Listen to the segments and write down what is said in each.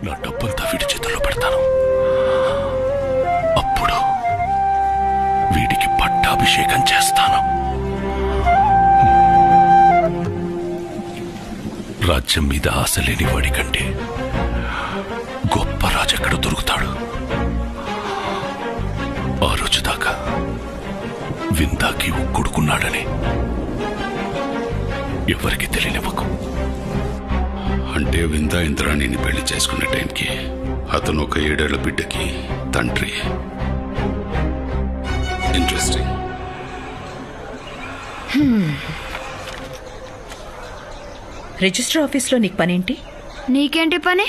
నా డబ్బంతా వీడి చేతుల్లో పెడతాను. అప్పుడు వీడికి పట్టాభిషేకం చేస్తాను. రాజ్యం మీద ఆశ లేని వాడి కంటే గొప్ప రాజెక్కడ దొరుకుతాడు? ఆ రోజు దాకా విందాకి కొడుకున్నాడని ఎవరికి తెలియనివ్వకు. అంటే విందా ఇంద్రాణిని పెళ్లి చేసుకునే టైంకి అతను ఒక 7 ఏళ్ల బిడ్డకి తండ్రి. ఇంట్రెస్టింగ్. రిజిస్టర్ ఆఫీస్లో నీకు పనేంటి? నీకేంటి పని?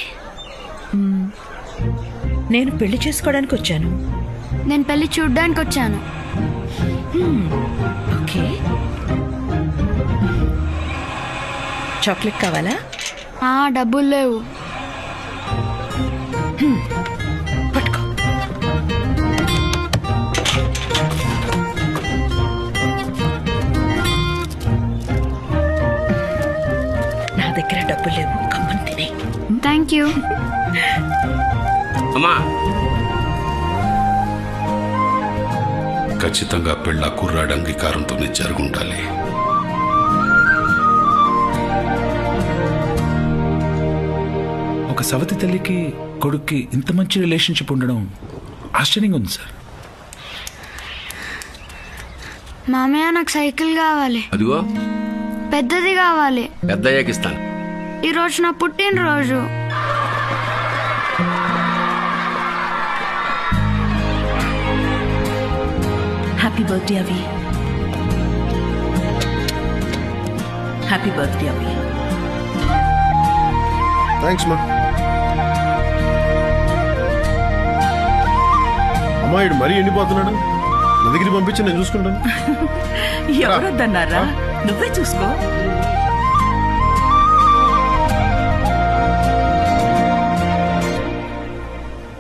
నేను పెళ్లి చేసుకోవడానికి వచ్చాను. నేను పెళ్లి చూడ్డానికి వచ్చాను. ఓకే. చాక్లెట్ కావాలా? డబ్బులు లేవు. పట్టుకో. నా దగ్గర డబ్బులు లేవు, కమ్మని తినే. Thank you. అమ్మా, ఖచ్చితంగా పెళ్ళ కుర్రాడి అంగీకారంతోనే జరుగుండాలి. ఒక సవతి తల్లికి కొడుక్కి ఇంత మంచి రిలేషన్షిప్ ఉండడం ఆశ్చర్యంగా ఉంది సార్. మామయ్య, నాకు సైకిల్ కావాలి. అదిగో పెద్దది కావాలి. పెద్దయ్యాక ఇస్తాను. ఈరోజు నా పుట్టినరోజు. హ్యాపీ బర్త్డే అవి. హ్యాపీ బర్త్డే అవి. థ్యాంక్స్ మా. అమ్మాయిడు మరీ ఎండిపోతున్నాడు. నా దగ్గరికి పంపించి నేను చూసుకుంటాను. ఎవరొద్దన్నారా? నువ్వే చూసుకో.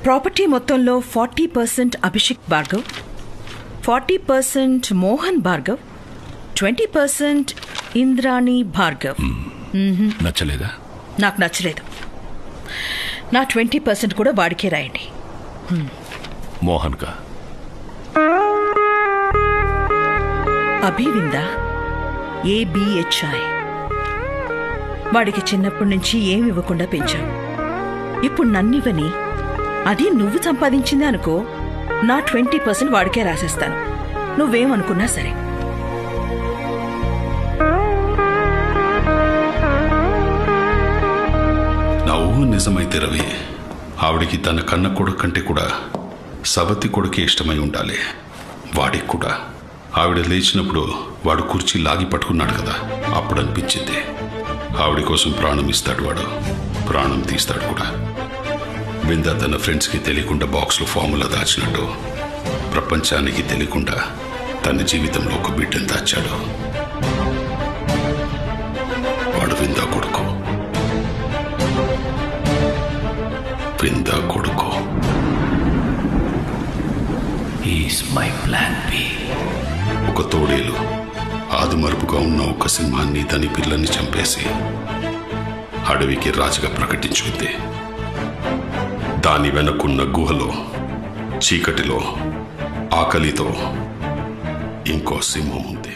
ప్రాపర్టీ మొత్తంలో 40% అభిషేక్ భార్గవ్, 40% మోహన్ భార్గవ్, 20% ఇంద్రాణి భార్గవ్. నచ్చలేదా? నాకు నచ్చలేదు. నా 20% కూడా వాడికే రాయండి. మోహన్ కా? అభివిందా, ABHI. వాడికి చిన్నప్పటి నుంచి ఏమి ఇవ్వకుండా పెంచావు. ఇప్పుడు నన్నివ్వని, అది నువ్వు సంపాదించింది అనుకో, నా 20% వాడికే రాసేస్తాను. నువ్వేమనుకున్నా సరే. నా ఊహ నిజమైతే రవి, ఆవిడికి తన కన్న కొడుకు కంటే కూడా సవతి కొడుకే ఇష్టమై ఉండాలి. వాడికి కూడా. ఆవిడ లేచినప్పుడు వాడు కుర్చీ లాగి పట్టుకున్నాడు కదా, అప్పుడు అనిపించింది ఆవిడ కోసం ప్రాణం ఇస్తాడు వాడు, ప్రాణం తీస్తాడు కూడా. విందా తన ఫ్రెండ్స్కి తెలియకుండా బాక్స్లో ఫార్ములా దాచినట్టు ప్రపంచానికి తెలియకుండా తన జీవితంలో ఒక బిడ్డను దాచాడు. వాడు విందా కొడుకు. విందా కొడుకు. Is my plan B. ఒక తోడేలు ఆదిమరుపుగా ఉన్న ఒక సింహాన్ని దాని పిల్లని చంపేసి అడవికి రాజుగా ప్రకటించుకుంది. దాని వెనకున్న గుహలో చీకటిలో ఆకలితో ఇంకో సింహం ఉంది.